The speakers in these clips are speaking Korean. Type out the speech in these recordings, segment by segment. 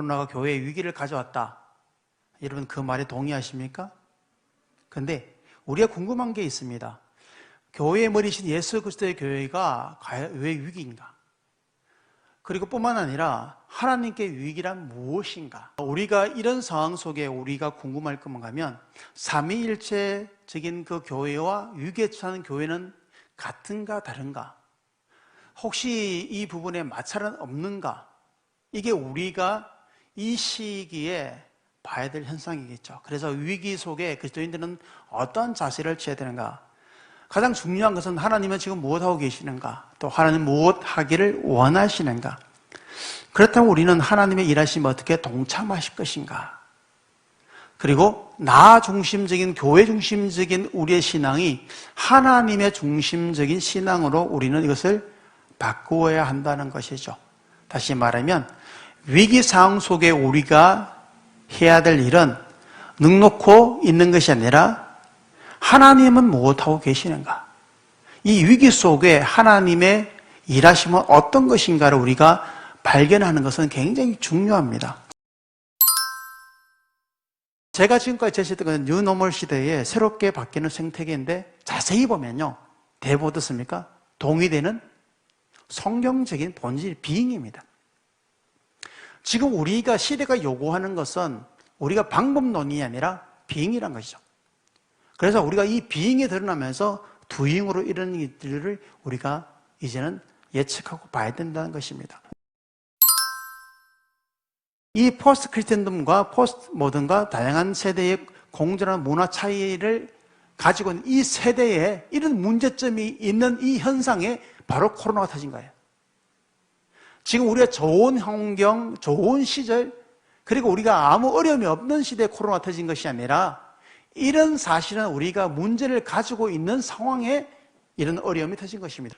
코로나가 교회에 위기를 가져왔다. 여러분 그 말에 동의하십니까? 근데 우리가 궁금한 게 있습니다. 교회의 머리신 예수 그리스도의 교회가 왜 위기인가? 그리고 뿐만 아니라 하나님께 위기란 무엇인가? 우리가 이런 상황 속에 우리가 궁금할 것만 하면 삼위일체적인 그 교회와 위기에 처하는 교회는 같은가 다른가? 혹시 이 부분에 마찰은 없는가? 이게 우리가 이 시기에 봐야 될 현상이겠죠. 그래서 위기 속에 그리스도인들은 어떤 자세를 취해야 되는가? 가장 중요한 것은 하나님은 지금 무엇하고 계시는가? 또 하나님 무엇 하기를 원하시는가? 그렇다면 우리는 하나님의 일하심에 어떻게 동참하실 것인가? 그리고 나 중심적인, 교회 중심적인 우리의 신앙이 하나님의 중심적인 신앙으로 우리는 이것을 바꾸어야 한다는 것이죠. 다시 말하면 위기 상황 속에 우리가 해야 될 일은 넉놓고 있는 것이 아니라 하나님은 무엇하고 계시는가? 이 위기 속에 하나님의 일하심은 어떤 것인가를 우리가 발견하는 것은 굉장히 중요합니다. 제가 지금까지 제시했던 것은 뉴노멀 시대에 새롭게 바뀌는 생태계인데 자세히 보면요. 대부 어떻습니까? 동의되는 성경적인 본질 비잉입니다. 지금 우리가 시대가 요구하는 것은 우리가 방법론이 아니라 비잉이란 것이죠. 그래서 우리가 이 비잉이 드러나면서 두잉으로 이런 일들을 우리가 이제는 예측하고 봐야 된다는 것입니다. 이 포스트 크리스천즘과 포스트 모던과 다양한 세대의 공존한 문화 차이를 가지고 있는 이 세대에 이런 문제점이 있는 이 현상에 바로 코로나가 터진 거예요. 지금 우리가 좋은 환경, 좋은 시절, 그리고 우리가 아무 어려움이 없는 시대에 코로나가 터진 것이 아니라 이런 사실은 우리가 문제를 가지고 있는 상황에 이런 어려움이 터진 것입니다.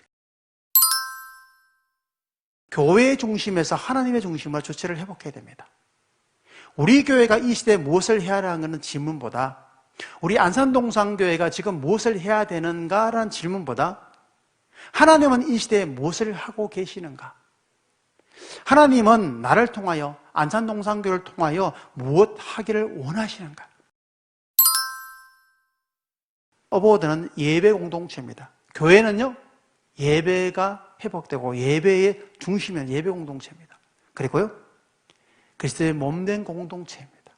교회의 중심에서 하나님의 중심으로 조치를 회복해야 됩니다. 우리 교회가 이 시대에 무엇을 해야 하는 질문보다 우리 안산동산교회가 지금 무엇을 해야 되는가라는 질문보다 하나님은 이 시대에 무엇을 하고 계시는가? 하나님은 나를 통하여 안산동산교회를 통하여 무엇 하기를 원하시는가? 어버드는 예배 공동체입니다. 교회는요, 예배가 회복되고 예배의 중심은 예배 공동체입니다. 그리고요, 그리스도의 몸된 공동체입니다.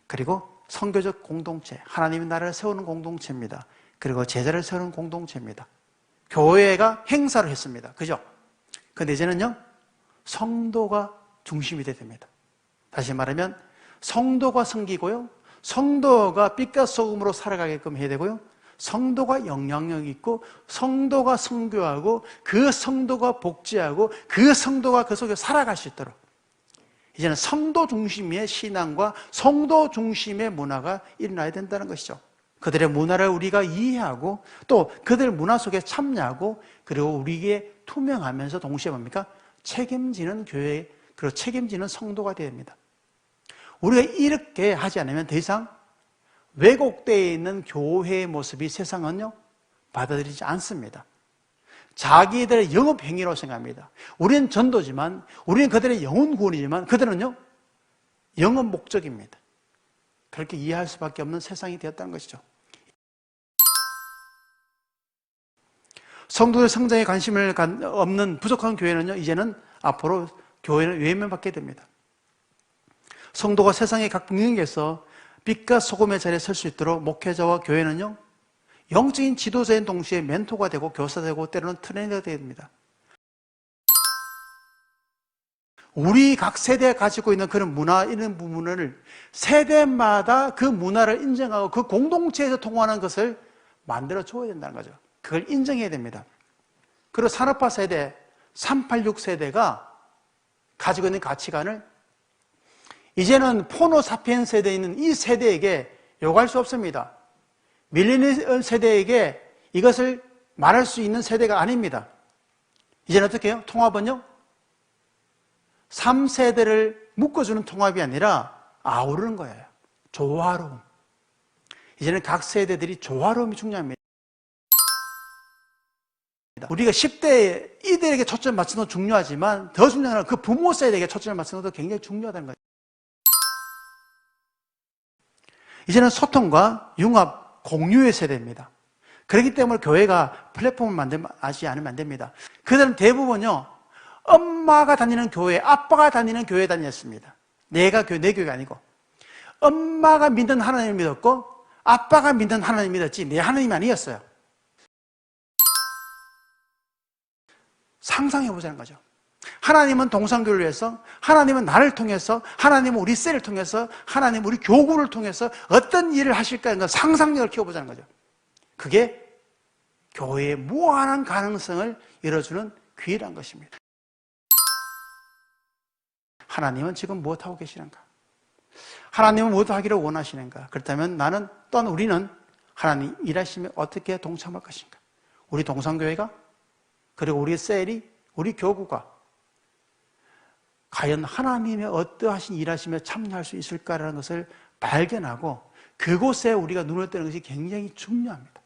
그리고 선교적 공동체, 하나님의 나라를 세우는 공동체입니다. 그리고 제자를 세우는 공동체입니다. 교회가 행사를 했습니다. 그죠? 근데 이제는요, 성도가 중심이 돼야 됩니다. 다시 말하면 성도가 섬기고요, 성도가 빛과 소금으로 살아가게끔 해야 되고요, 성도가 영향력 있고 성도가 선교하고 그 성도가 복지하고 그 성도가 그 속에 살아갈 수 있도록 이제는 성도 중심의 신앙과 성도 중심의 문화가 일어나야 된다는 것이죠. 그들의 문화를 우리가 이해하고 또 그들 문화 속에 참여하고 그리고 우리에게 투명하면서 동시에 뭡니까? 책임지는 교회, 그리고 책임지는 성도가 되어야 됩니다. 우리가 이렇게 하지 않으면 더 이상 왜곡되어 있는 교회의 모습이 세상은요, 받아들이지 않습니다. 자기들의 영업 행위로 생각합니다. 우리는 전도지만, 우리는 그들의 영혼 구원이지만, 그들은요, 영업 목적입니다. 그렇게 이해할 수밖에 없는 세상이 되었다는 것이죠. 성도의 성장에 관심을 없는 부족한 교회는요, 이제는 앞으로 교회는 외면받게 됩니다. 성도가 세상의 각 영역에서 빛과 소금의 자리에 설 수 있도록 목회자와 교회는요, 영적인 지도자인 동시에 멘토가 되고 교사되고 때로는 트레이너가 됩니다. 우리 각 세대가 가지고 있는 그런 문화, 이런 부분을 세대마다 그 문화를 인정하고 그 공동체에서 통하는 것을 만들어 줘야 된다는 거죠. 그걸 인정해야 됩니다. 그리고 산업화 세대, 386 세대가 가지고 있는 가치관을 이제는 포노 사피엔 세대에 있는 이 세대에게 요구할 수 없습니다. 밀레니얼 세대에게 이것을 말할 수 있는 세대가 아닙니다. 이제는 어떻게 해요? 통합은요? 3세대를 묶어주는 통합이 아니라 아우르는 거예요. 조화로움. 이제는 각 세대들이 조화로움이 중요합니다. 우리가 10대 이들에게 초점을 맞추는 것도 중요하지만 더 중요한 건 그 부모 세대에게 초점을 맞추는 것도 굉장히 중요하다는 거죠. 이제는 소통과 융합, 공유의 세대입니다. 그렇기 때문에 교회가 플랫폼을 하지 않으면 안 됩니다. 그들은 대부분요, 엄마가 다니는 교회, 아빠가 다니는 교회에 다녔습니다. 내 교회가 아니고. 엄마가 믿는 하나님을 믿었고, 아빠가 믿는 하나님을 믿었지, 내 하나님이 아니었어요. 상상해보자는 거죠. 하나님은 동성교를 위해서, 하나님은 나를 통해서, 하나님은 우리 셀을 통해서, 하나님은 우리 교구를 통해서 어떤 일을 하실까 하는 상상력을 키워보자는 거죠. 그게 교회의 무한한 가능성을 열어주는 기회란 것입니다. 하나님은 지금 무엇하고 계시는가? 하나님은 무엇 하기를 원하시는가? 그렇다면 나는 또한 우리는 하나님 일하시며 어떻게 동참할 것인가? 우리 동성교회가, 그리고 우리 셀이, 우리 교구가 과연 하나님의 어떠하신 일하시며 참여할 수 있을까라는 것을 발견하고 그곳에 우리가 눈을 뜨는 것이 굉장히 중요합니다.